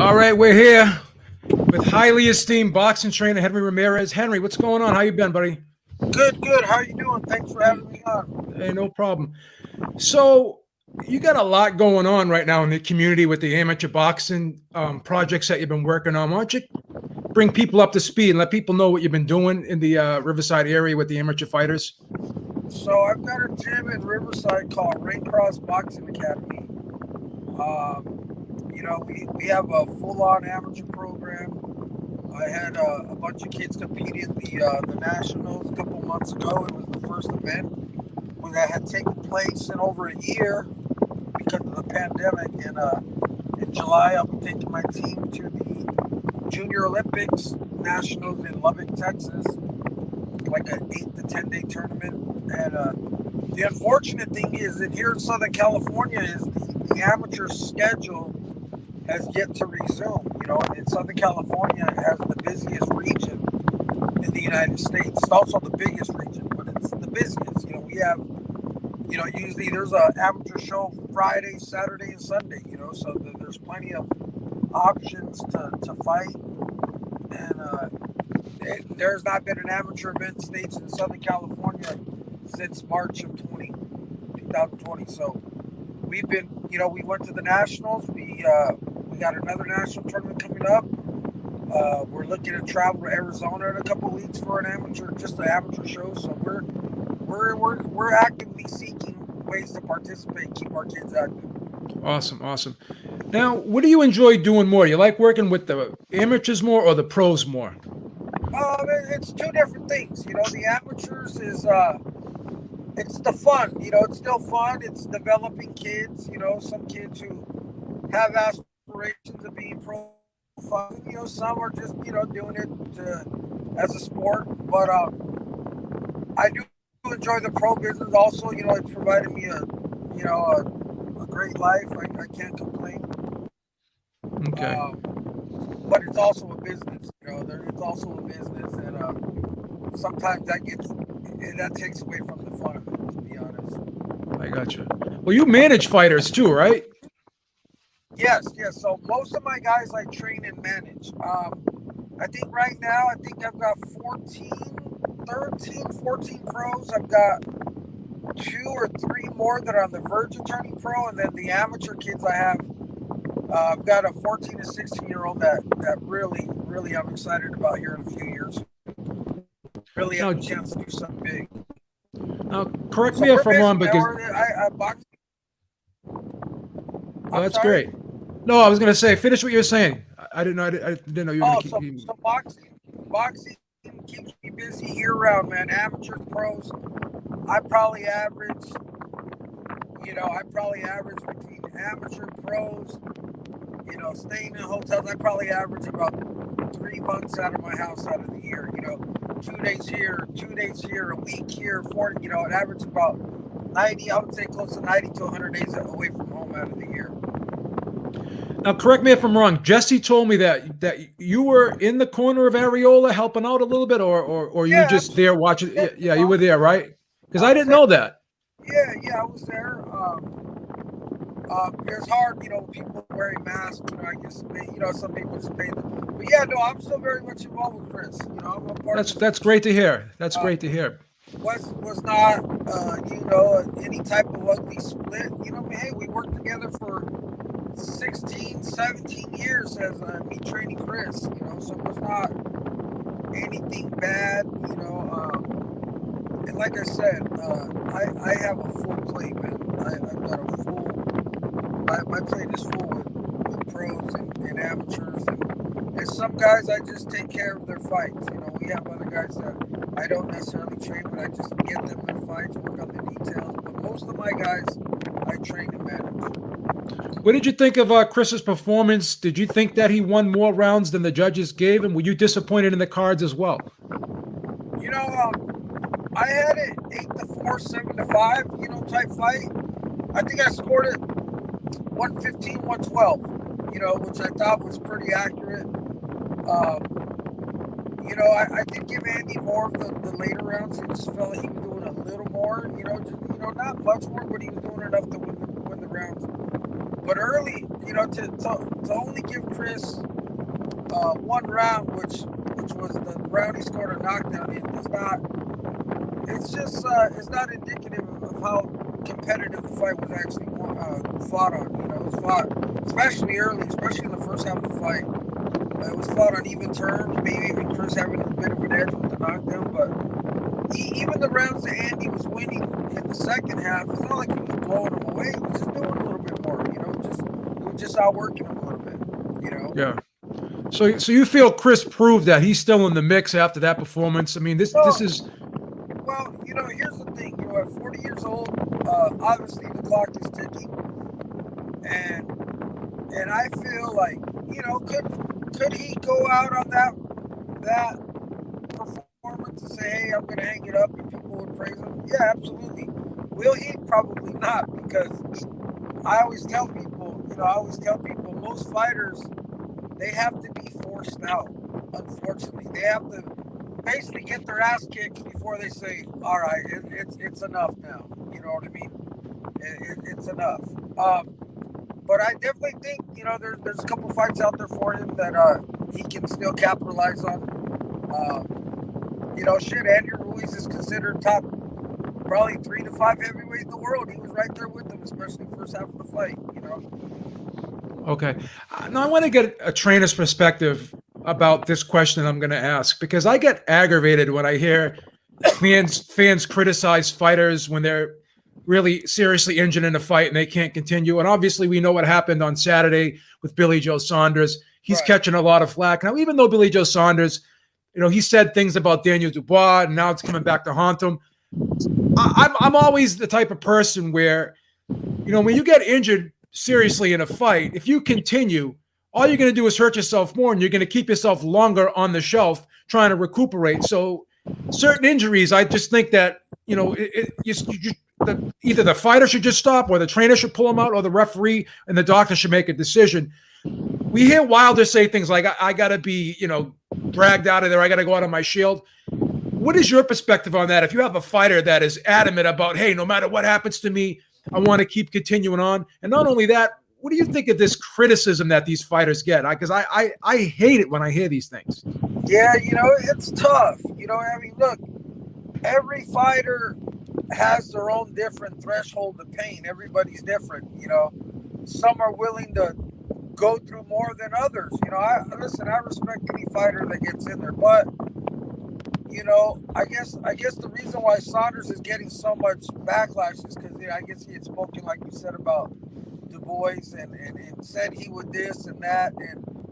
All right, we're here with highly esteemed boxing trainer Henry Ramirez. Henry, what's going on? How you been, buddy? Good, good. How are you doing? Thanks for Hey, having me on. hey, no problem. So you got a lot going on right now in the community with the amateur boxing projects that you've been working on. Why don't you bring people up to speed and let people know what you've been doing in the Riverside area with the amateur fighters? So I've got a gym in Riverside called Ring Cross Boxing Academy. We have a full-on amateur program. I had a bunch of kids competing in the nationals a couple months ago. It was the first event that had taken place in over a year because of the pandemic. And in July, I'll be taking my team to the Junior Olympics Nationals in Lubbock, Texas, like an 8 to 10 day tournament. And the unfortunate thing is that here in Southern California is the amateur schedule has yet to resume. In Southern California it has the busiest region in the United States. It's also the biggest region, but it's the busiest. We have, usually there's an amateur show Friday, Saturday, and Sunday. So there's plenty of options to fight, and there's not been an amateur event staged in Southern California since March of 2020. So we've been, we went to the Nationals. We got another national tournament coming up. We're looking to travel to Arizona in a couple of weeks for an amateur show. So we're actively seeking ways to participate, keep our kids active. Awesome, awesome. Now, what do you enjoy doing more? You like working with the amateurs more or the pros more? It's two different things. The amateurs is it's the fun. It's still fun. It's developing kids. Some kids who have aspirations of being pro fighting. Some are just doing it as a sport. But I do enjoy the pro business. Also, it's provided me a great life. I can't complain. Okay. But it's also a business. It's also a business, and sometimes that takes away from the fun of it. To be honest. I got you. Well, you manage fighters too, right? Yes. So most of my guys I train and manage. I think right now, I've got 14 pros. I've got 2 or 3 more that are on the verge of turning pro. And then the amateur kids I have, I've got a 14 to 16-year-old that really, really I'm excited about here in a few years. Really have a chance to do something big. Now, correct me if I'm wrong, because oh, that's great. No, I was going to say, finish what you were saying. I didn't know. I didn't know you were going to keep. So boxing keeps me busy year round, man. Amateurs, pros. I probably average between amateur pros. Staying in hotels. I probably average about 3 months out of my house out of the year. 2 days here, 2 days here, a week here, 40. It averages about 90. I would say close to 90 to 100 days away from home out of the year. Now, correct me if I'm wrong. Jesse told me that you were in the corner of Areola helping out a little bit, or you were just there watching. Yeah, you were there, right? Because I didn't know that. Yeah, I was there. It's hard, people wearing masks. I guess some people just pay them. But yeah, no, I'm still very much involved with Chris. I'm a part. That's great to hear. That's great to hear. Was not any type of ugly split. Hey, we worked together for 16, 17 years as me training Chris. So it was not anything bad. And like I said, I have a full plate, man. I've got a full. My plate is full with pros and amateurs, and some guys I just take care of their fights. We have other guys that I don't necessarily train, but I just get them their fights, work on the details. But most of my guys I train and manage. What did you think of Chris's performance? Did you think that he won more rounds than the judges gave him? Were you disappointed in the cards as well? I had it 8-4, 7-5, type fight. I think I scored it 115, 112, which I thought was pretty accurate. I did give Andy more of the later rounds. I just felt like he was doing a little more, not much more, but he was doing enough to win the rounds. But early, to only give Chris one round, which was the round he scored a knockdown in, is not. It's just it's not indicative of how competitive the fight was actually fought on. It was fought especially early, especially in the first half of the fight. It was fought on even terms, maybe even Chris having a bit of an edge with the knockdown. But even the rounds that Andy was winning in the second half, it's not like he was blowing him away. He was just doing a little bit more. He was just outworking him a little bit. Yeah. So you feel Chris proved that he's still in the mix after that performance? I mean, this is. Well, here's the thing. At 40 years old, obviously the clock is ticking, and I feel like could he go out on that performance and say, hey, I'm going to hang it up, and people would praise him? Yeah, absolutely. Will he? Probably not, because I always tell people, most fighters, they have to be forced out. Unfortunately, they have to basically get their ass kicked before they say, all right, it's enough now. You know what I mean? It's enough. But I definitely think, there's a couple fights out there for him that he can still capitalize on. Andrew Ruiz is considered top probably 3 to 5 heavyweight in the world. He was right there with them, especially first half of the fight, Okay. Now I want to get a trainer's perspective about this question I'm going to ask, because I get aggravated when I hear fans criticize fighters when they're really seriously injured in a fight and they can't continue. And obviously we know what happened on Saturday with Billy Joe Saunders. He's catching a lot of flack. Now, even though Billy Joe Saunders, he said things about Daniel Dubois, and now it's coming back to haunt him. I'm always the type of person where, when you get injured seriously in a fight, if you continue, all you're going to do is hurt yourself more, and you're going to keep yourself longer on the shelf trying to recuperate. So certain injuries, I just think that, either the fighter should just stop, or the trainer should pull him out, or the referee and the doctor should make a decision. We hear Wilder say things like, I got to be, dragged out of there. I got to go out on my shield. What is your perspective on that? If you have a fighter that is adamant about, hey, no matter what happens to me, I want to keep continuing on. And not only that, what do you think of this criticism that these fighters get? Because I hate it when I hear these things. Yeah, it's tough. Look, every fighter has their own different threshold of pain. Everybody's different. Some are willing to go through more than others. I respect any fighter that gets in there, but I guess the reason why Saunders is getting so much backlash is because I guess he had spoken, like you said, about Du Bois and said he would this and that.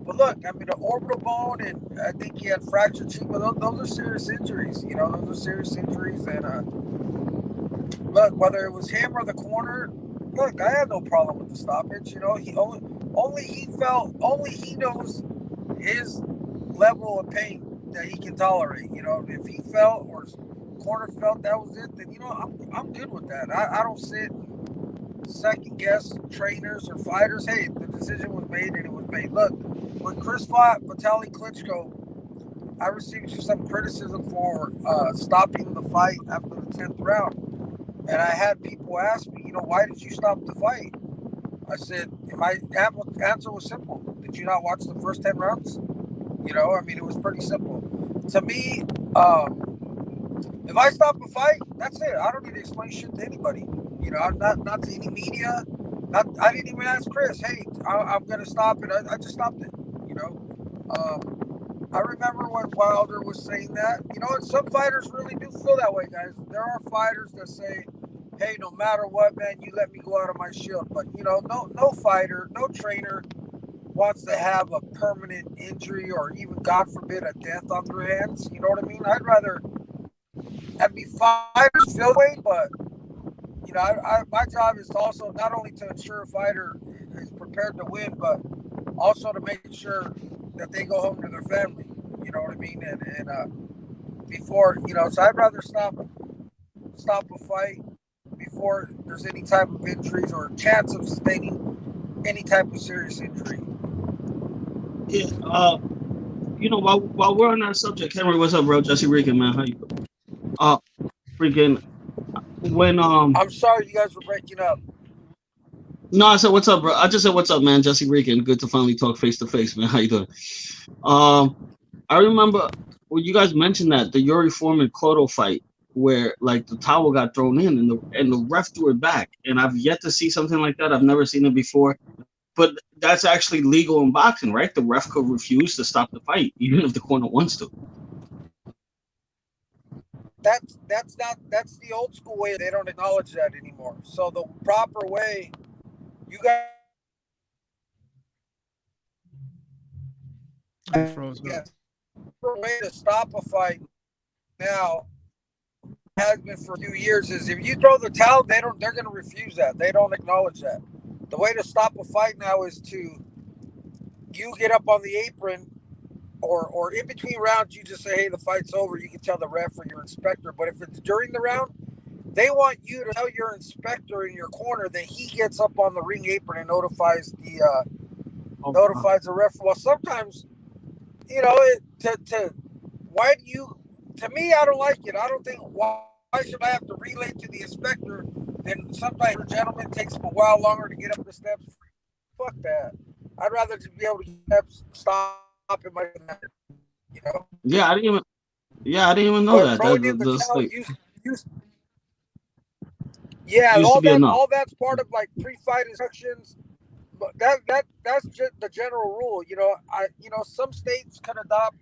But look, the orbital bone, and I think he had fractured cheek, but those are serious injuries. Those are serious injuries. And look, whether it was him or the corner, look, I had no problem with the stoppage. He only he knows his level of pain that he can tolerate. If he felt or corner felt that was it, then I'm good with that. I don't sit second guess trainers or fighters. Hey, the decision was made and it was made. Look, when Chris fought Vitaly Klitschko, I received some criticism for stopping the fight after the 10th round, and I had people ask me, why did you stop the fight? I said, my answer was simple. Did you not watch the first 10 rounds? It was pretty simple. To me, if I stop a fight, that's it. I don't need to explain shit to anybody. Not to any media. I didn't even ask Chris, hey, I'm going to stop it. I just stopped it. I remember when Wilder was saying that. And some fighters really do feel that way, guys. There are fighters that say, hey, no matter what, man, you let me go out of my shield. But, no fighter, no trainer wants to have a permanent injury or even, God forbid, a death on their hands. You know what I mean? I'd rather have fighters feel that way, but, my job is to also not only to ensure a fighter is prepared to win, but also to make sure that they go home to their family. You know what I mean? And before, so I'd rather stop a fight before there's any type of injuries or chance of sustaining any type of serious injury. Yeah, while we're on that subject, Henry, what's up, bro? Jesse Rico, man, how you? Freaking when I'm sorry, you guys were breaking up. No, I said what's up, bro. I just said what's up, man. Jesse Rican. Good to finally talk face to face, man. How you doing? Um, I remember when you guys mentioned that the Yuri Foreman Cotto fight, where like the towel got thrown in and the ref threw it back, and I've yet to see something like that. I've never seen it before. But that's actually legal in boxing, right? The ref could refuse to stop the fight, even if the corner wants to. That's the old school way. They don't acknowledge that anymore. So the proper way, you got You froze up. yes, the proper way to stop a fight now has been for a few years is if you throw the towel, they're going to refuse that. They don't acknowledge that. The way to stop a fight now is to you get up on the apron or in between rounds, you just say, hey, the fight's over. You can tell the ref or your inspector. But if it's during the round, they want you to tell your inspector in your corner that he gets up on the ring apron and notifies the ref. Well, sometimes, why do you? To me, I don't like it. I don't think why should I have to relay to the inspector? Then sometimes the gentleman takes him a while longer to get up the steps. Fuck that. I'd rather just be able to stop in my, you know. Yeah, I didn't even know that. Throwing in the That's towel, like yeah, used to be enough. all that's part of like pre-fight instructions. But that's just the general rule. Some states can adopt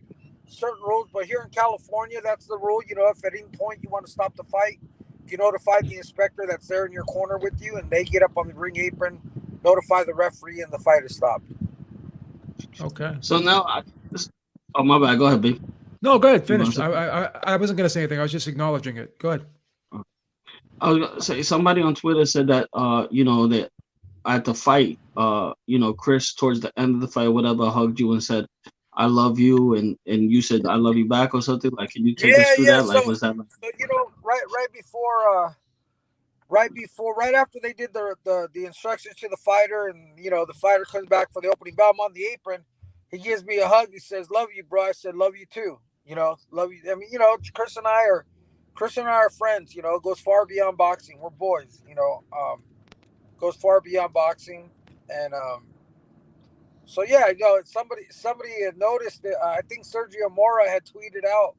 certain rules, but here in California, that's the rule. If at any point you want to stop the fight, you notify the inspector that's there in your corner with you, and they get up on the ring apron, notify the referee, and the fight is stopped. Okay. So now, oh my bad. Go ahead, babe. No, go ahead. Finish. I wasn't going to say anything. I was just acknowledging it. Go ahead. I was gonna say somebody on Twitter said that that at the fight, Chris towards the end of the fight, whatever, hugged you and said, "I love you," and you said, "I love you back" or something. Like, can you take us through that? Like, was that like? So right after they did the instructions to the fighter, and the fighter comes back for the opening bout, I'm on the apron. He gives me a hug. He says, "Love you, bro." I said, "Love you too." Love you. I mean, Chris and I are friends. Goes far beyond boxing. We're boys. Goes far beyond boxing, and so yeah, somebody had noticed that. I think Sergio Mora had tweeted out.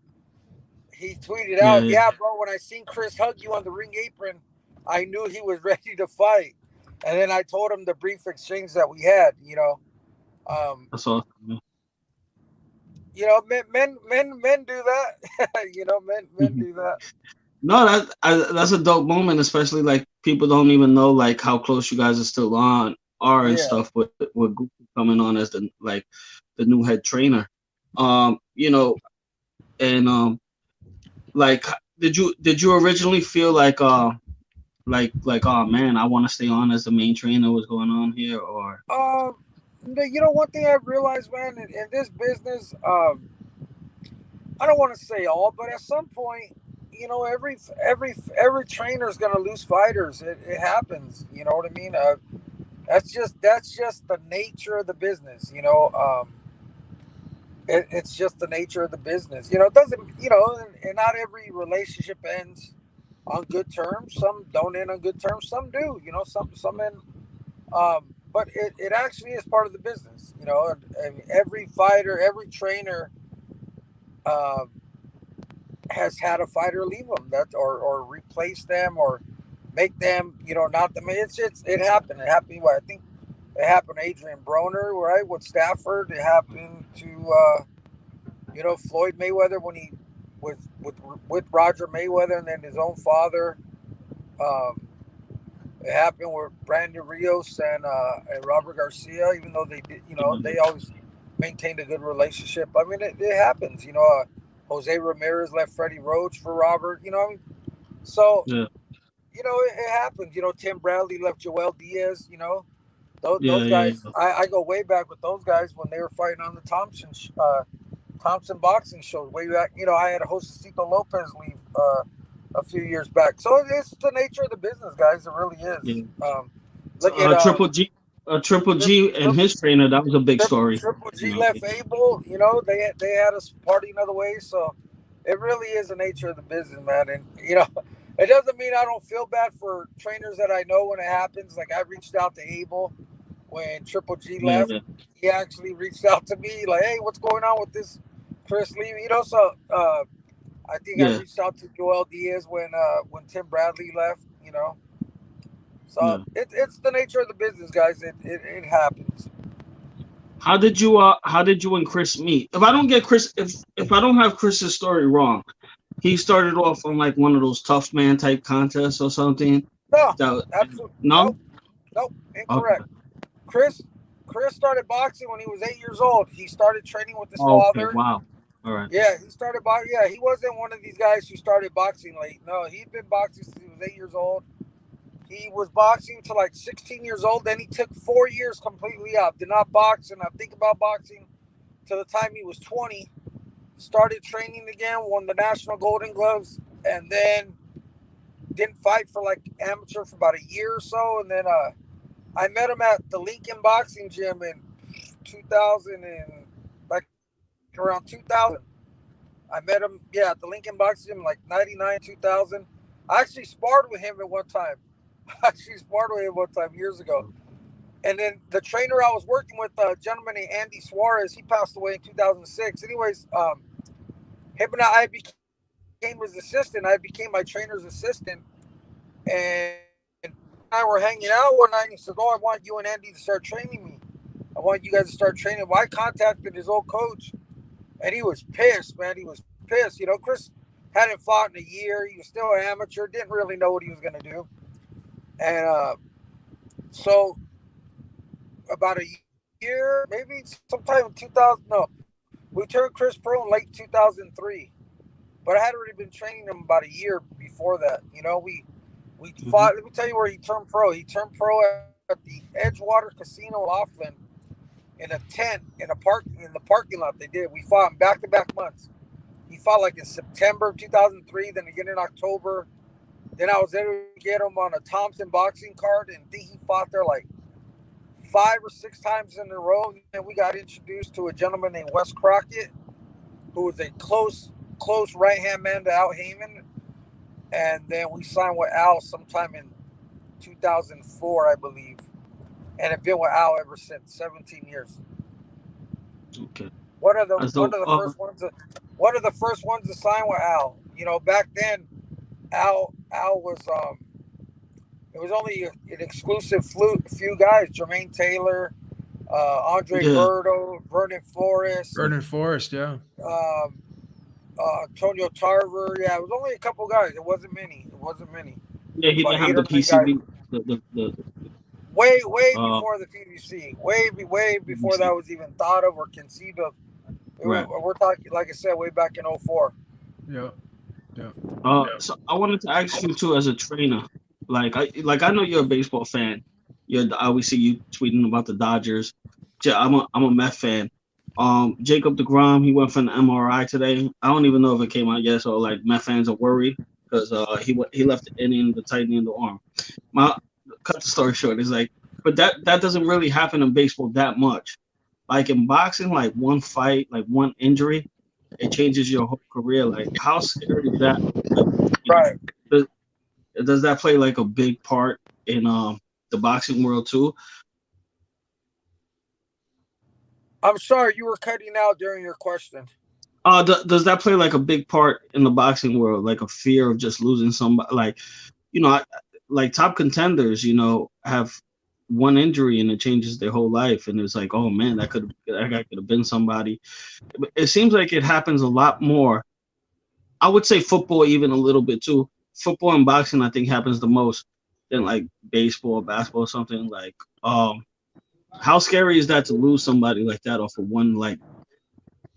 He tweeted out, "Yeah, bro. When I seen Chris hug you on the ring apron, I knew he was ready to fight." And then I told him the brief exchange that we had. That's awesome. Man. Men do that. Men do that. No, that's a dope moment, especially like people don't even know like how close you guys are still are and stuff with Goofy coming on as the new head trainer. And like did you originally feel like oh man, I want to stay on as the main trainer? What's going on here? Or one thing I've realized, man, in this business, I don't want to say all, but at some point, every trainer is going to lose fighters. It happens. You know what I mean? That's just the nature of the business. It's just the nature of the business. It doesn't. And not every relationship ends on good terms. Some don't end on good terms. Some do. Some end. But it actually is part of the business. And every fighter, every trainer has had a fighter leave them or replace them or make them, not them. It happened. It happened. I think it happened to Adrian Broner, right, with Stafford. It happened to, Floyd Mayweather when he was with Roger Mayweather and then his own father. It happened with Brandon Rios and Robert Garcia, even though they did, they always maintained a good relationship. I mean, it happens. Jose Ramirez left Freddie Roach for Robert. So yeah. It happens. Tim Bradley left Joel Diaz. Those guys. Yeah. I go way back with those guys when they were fighting on the Thompson boxing shows way back. I had a Josecito Lopez leave a few years back. So it's the nature of the business, guys. It really is. Yeah. Look at Triple G and his trainer. That was a big story. Triple G left Abel. They had us party another way. So it really is the nature of the business, man. And It doesn't mean I don't feel bad for trainers that I know when it happens. Like I reached out to Abel when Triple G Yeah, left. yeah, He actually reached out to me like, "Hey, what's going on with this Chris leaving?" So I think I yeah, reached out to Joel Diaz when Tim Bradley left. So yeah. it's the nature of the business, guys. It happens. How did you and Chris meet? If I don't get Chris, if I don't have Chris's story wrong, he started off on like one of those tough man type contests or something. No, That absolutely no? nope, nope, Okay. incorrect. Chris Chris started boxing when he was 8 years old. He started training with his Okay. father. Wow. All right. Yeah, he started boxing. Yeah, he wasn't one of these guys who started boxing late. No, he'd been boxing since he was 8 years old. He was boxing to like 16 years old. Then he took 4 years completely out. Did not box and not think about boxing till the time he was 20. Started training again, won the national Golden Gloves, and then didn't fight for like amateur for about a year or so. And then I met him at the Lincoln Boxing Gym in 2000 and like around 2000. I met him, yeah, at the Lincoln Boxing Gym like 99, 2000. I actually sparred with him at one time. I actually sparred with him one time years ago. And then the trainer I was working with, a gentleman named Andy Suarez, he passed away in 2006. Anyways, him and I became his assistant. I became my trainer's assistant. And I were hanging out one night and he said, "Oh, I want you and Andy to start training me. I want you guys to start training." Well, I contacted his old coach and he was pissed, man. He was pissed. Chris hadn't fought in a year. He was still an amateur, didn't really know what he was going to do. And so about a year, maybe sometime in 2000, no, we turned Chris pro in late 2003. But I had already been training him about a year before that. We Hmm. fought. Let me tell you where he turned pro. He turned pro at the Edgewater Casino in Laughlin in a tent in the parking lot. They did. We fought in back to back months. He fought like in September of 2003, then again in October. Then I was able to get him on a Thompson boxing card, and I think he fought there like 5 or 6 times in a row. And we got introduced to a gentleman named Wes Crockett, who was a close right hand man to Al Heyman. And then we signed with Al sometime in 2004, I believe, and have been with Al ever since. 17 years. Okay. One of the one So of the first ones to one of the first ones to sign with Al. Back then, Al was it was only an exclusive few guys: Jermaine Taylor, Andre yeah. Berto, Vernon Forrest, Vernon Forrest, yeah. um, Antonio Tarver. Yeah, it was only a couple guys. It wasn't many. It wasn't many. Yeah, he About didn't have eight the or nine guys. PCB, the Way uh before the PVC. Way before that PCB. was even thought of or conceived of. Right. We're talking, like I said, way back in '04. Yeah. Yeah. So I wanted to ask you too, as a trainer, I know you're a baseball fan. I always see you tweeting about the Dodgers. I'm a Met fan. Jacob DeGrom, he went for an MRI today. I don't even know if it came out yet, so like Met fans are worried because he left the inning, the tightening in the arm. My cut the story short is like, but that doesn't really happen in baseball that much. Like in boxing, like one fight, like one injury, it changes your whole career. Like, how scary is that? Like, you know, Right. does, does that play like a big part in the boxing world too? I'm sorry, you were cutting out during your question. Does that play like a big part in the boxing world? Like a fear of just losing somebody? Like, you know, I, like top contenders, have one injury and it changes their whole life, and it's like, oh man, that guy could have been somebody. It seems like it happens a lot more. I would say football even a little bit too. Football and boxing, I think, happens the most than like baseball, basketball, or something like. How scary is that to lose somebody like that off of one like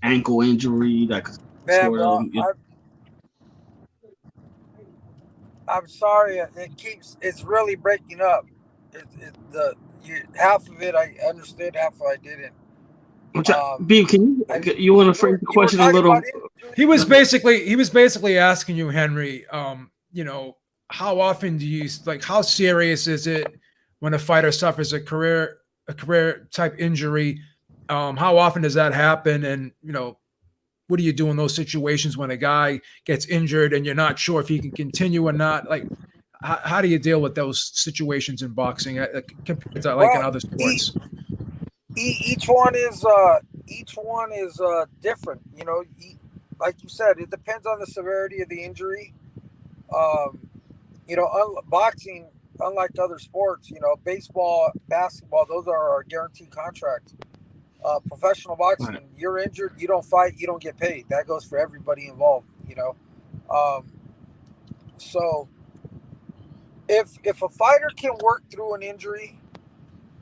ankle injury that could Man, sort of bro, I'm sorry. It's really breaking up. Half of it I understood, half of it I didn't. Um, Beam, I, you want to phrase the you were question a talking about little? He injuries. was basically asking you, Henry, how often do you like how serious is it when a fighter suffers a career type injury? How often does that happen? And what do you do in those situations when a guy gets injured and you're not sure if he can continue or not? Like, how do you deal with those situations in boxing compared to like in Well, other sports? each one is different. You know, like you said, it depends on the severity of the injury. Um, you know, boxing, unlike other sports, you know, baseball, basketball, those are our guaranteed contracts. Professional boxing, Right. you're injured, you don't fight, you don't get paid. That goes for everybody involved. You know, um, so if a fighter can work through an injury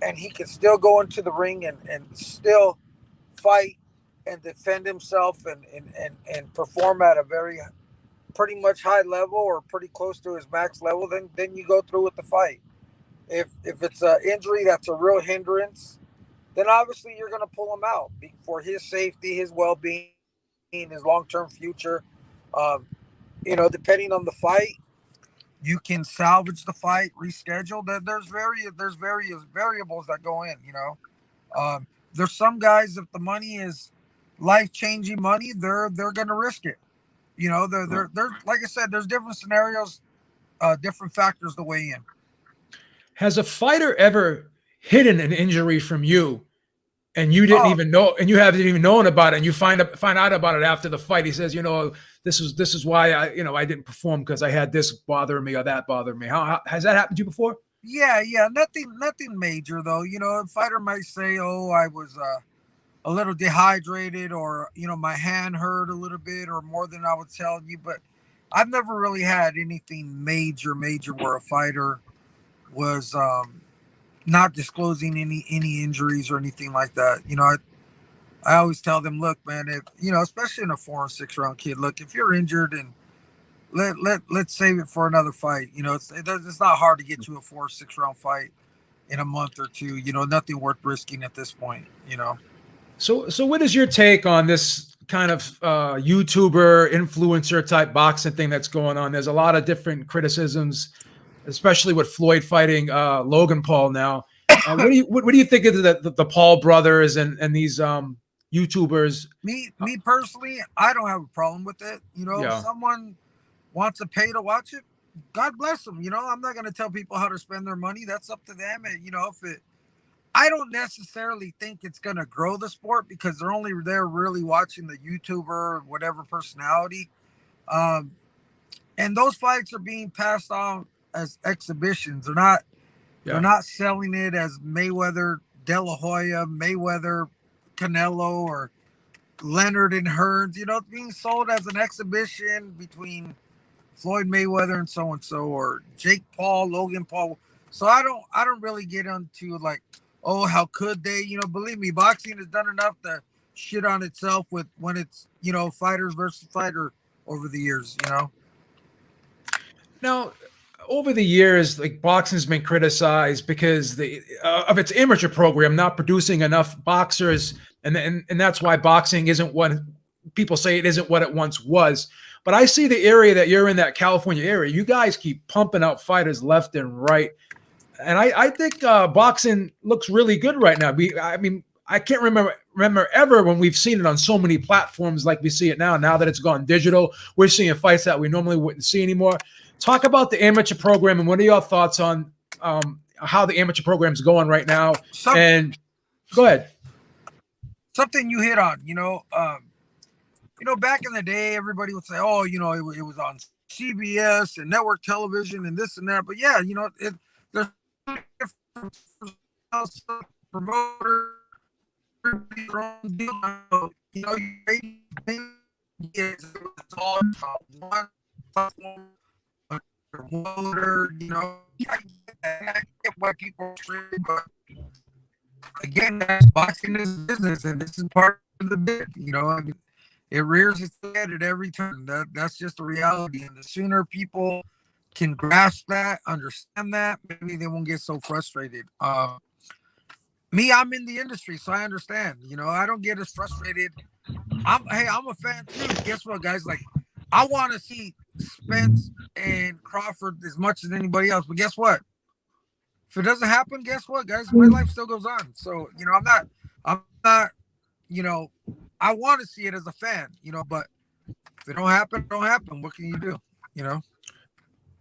and he can still go into the ring and still fight and defend himself and perform at a very pretty much high level or pretty close to his max level, then you go through with the fight. If it's an injury that's a real hindrance, then obviously you're going to pull him out for his safety, his well-being, his long-term future. Um, you know, depending on the fight, you can salvage the fight, reschedule. There's various variables that go in. You know, there's some guys, if the money is life-changing money, they're going to risk it. You know, they're like I said, there's different scenarios, different factors to weigh in. Has a fighter ever hidden an injury from you and you didn't Oh, even know, and you haven't even known about it, and you find out about it after the fight? He says, this is why I didn't perform because I had this bothering me or that bothering me. How has that happened to you before? yeah, nothing major though. You know, a fighter might say, "Oh, I was a little dehydrated," or my hand hurt a little bit, or more than I was telling you. But I've never really had anything major where a fighter was not disclosing any injuries or anything like that. You know, I always tell them, look, man, if especially in a 4 and 6 round kid, look, if you're injured and let's save it for another fight. You know, it's not hard to get you a 4 or 6 round fight in a month or two. You know, nothing worth risking at this point. You know. So what is your take on this kind of YouTuber influencer type boxing thing that's going on? There's a lot of different criticisms, especially with Floyd fighting Logan Paul now. What do you think of the Paul brothers and these YouTubers? Me personally, I don't have a problem with it. You know, if Yeah, someone wants to pay to watch it, God bless them. You know, I'm not going to tell people how to spend their money. That's up to them. And I don't necessarily think it's going to grow the sport because they're only there really watching the YouTuber or whatever personality. Um, and those fights are being passed on as exhibitions. They're yeah. not selling it as Mayweather, De La Hoya, Mayweather, Canelo, or Leonard and Hearns. You know, it's being sold as an exhibition between Floyd Mayweather and so, or Jake Paul, Logan Paul. So I don't really get into like, oh, how could they? You know, believe me, boxing has done enough to shit on itself with when it's fighters versus fighter over the years. You know. Now, over the years, like boxing's been criticized because of its amateur program not producing enough boxers, and that's why boxing isn't what people say it isn't what it once was. But I see the area that you're in, that California area. You guys keep pumping out fighters left and right, and I think boxing looks really good right now. I mean, I can't remember ever when we've seen it on so many platforms like we see it now. Now that it's gone digital, we're seeing fights that we normally wouldn't see anymore. Talk about the amateur program and what are your thoughts on how the amateur program is going right now? And go ahead. Something you hit on. Back in the day, everybody would say, "Oh, it was on CBS and network television and this and that." But yeah, there's different promoter, you know, it's all one platform, promoter. I get why people are free, but again, that's boxing is business, and this is part of the bit. I mean, it rears its head at every turn. That's just a reality. And the sooner people can grasp that, understand that, maybe they won't get so frustrated. I'm in the industry, so I understand. I don't get as frustrated. I'm a fan too. Guess what, guys? Like, I want to see Spence and Crawford as much as anybody else. But guess what? If it doesn't happen, guess what, guys? My life still goes on. So I'm not, you know, I want to see it as a fan, but if it don't happen, it don't happen. What can you do?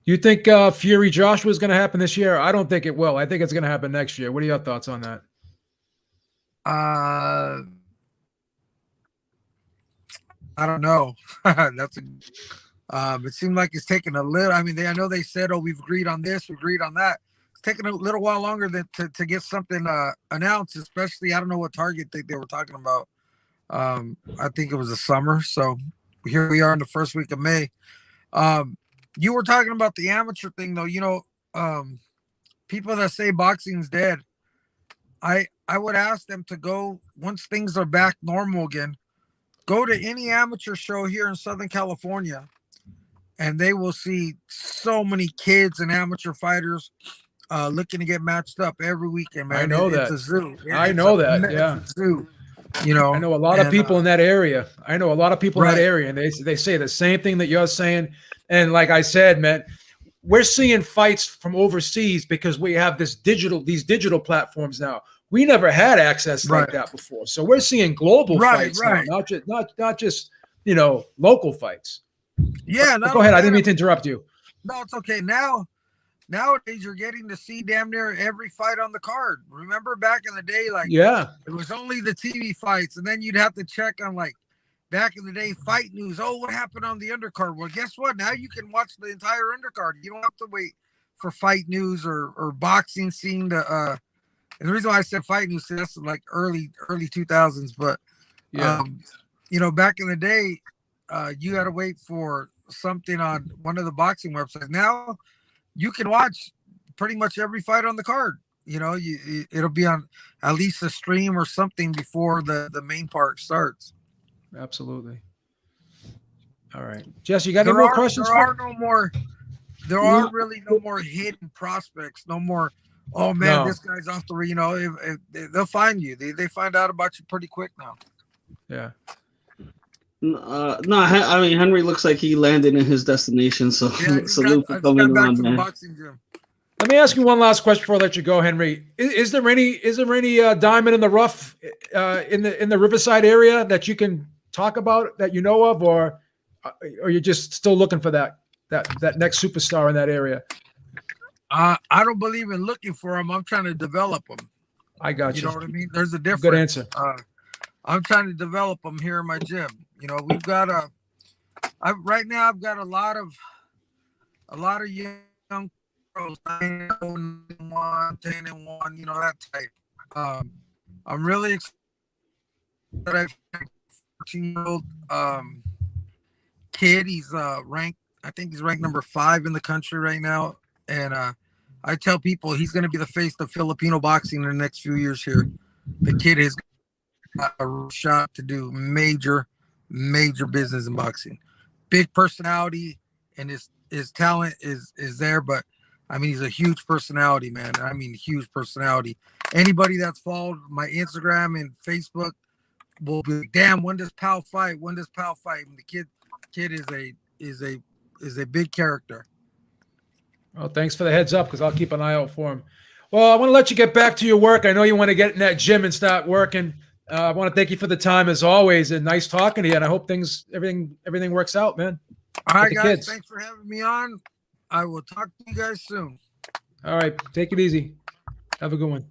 You think Fury Joshua is going to happen this year? I don't think it will. I think it's going to happen next year. What are your thoughts on that? I don't know. That's it seemed like it's taking a little. I mean, I know they said, "Oh, we've agreed on this, we agreed on that." It's taking a little while longer to get something announced. Especially, I don't know what target they were talking about. I think it was the summer. So here we are in the first week of May. You were talking about the amateur thing, though. People that say boxing's dead, I would ask them to go once things are back normal again. Go to any amateur show here in Southern California, and they will see so many kids and amateur fighters looking to get matched up every weekend, man. I know It's that. a zoo. I know that. It's Yeah. a zoo. I know a lot of people in that area. I know a lot of people in that Right. area, and they say the same thing that you're saying. And like I said, man, we're seeing fights from overseas because we have these digital platforms now. We never had access like that before. So we're seeing global fights now, not just local fights. Yeah. But go ahead. I didn't mean to interrupt you. No, it's okay. Nowadays, you're getting to see damn near every fight on the card. Remember back in the day, it was only the TV fights, and then you'd have to check on back in the day, Fight News. Oh, what happened on the undercard? Well, guess what? Now you can watch the entire undercard. You don't have to wait for Fight News or boxing scene to. And the reason why I said Fight News, that's early 2000s. But back in the day, you had to wait for something on one of the boxing websites. Now you can watch pretty much every fight on the card. It'll be on at least a stream or something before the main part starts. Absolutely. All right, Jesse, you got any more questions? There are really no more hidden prospects. No more. Oh man, No. This guy's off the. If they'll find you. They find out about you pretty quick now. Yeah. No, I mean Henry looks like he landed in his destination. So salute for coming on, man. Boxing gym. Let me ask you one last question before I let you go, Henry. Is there any diamond in the rough in the Riverside area that you can talk about that you know of, or you're just still looking for that next superstar in that area? I don't believe in looking for them. I'm trying to develop them. I got you. You know what I mean? There's a difference. Good answer. I'm trying to develop them here in my gym. We've got right now I've got a lot of young pros, 9-1, 10-1, that type. I'm really excited that I've got a 14-year-old kid. He's ranked, I think he's ranked number 5 in the country right now. And I tell people he's going to be the face of Filipino boxing in the next few years here. The kid has got a shot to do major business in boxing. Big personality, and his talent is there, but I mean he's a huge personality, man. I mean huge personality. Anybody that's followed my Instagram and Facebook will be like, damn, when does Pal fight? When does Pal fight? And the kid is a big character. Well, thanks for the heads up, because I'll keep an eye out for him. Well, I want to let you get back to your work. I know you want to get in that gym and start working. I want to thank you for the time as always, and nice talking to you. And I hope everything works out, man. All right, guys. Kids. Thanks for having me on. I will talk to you guys soon. All right. Take it easy. Have a good one.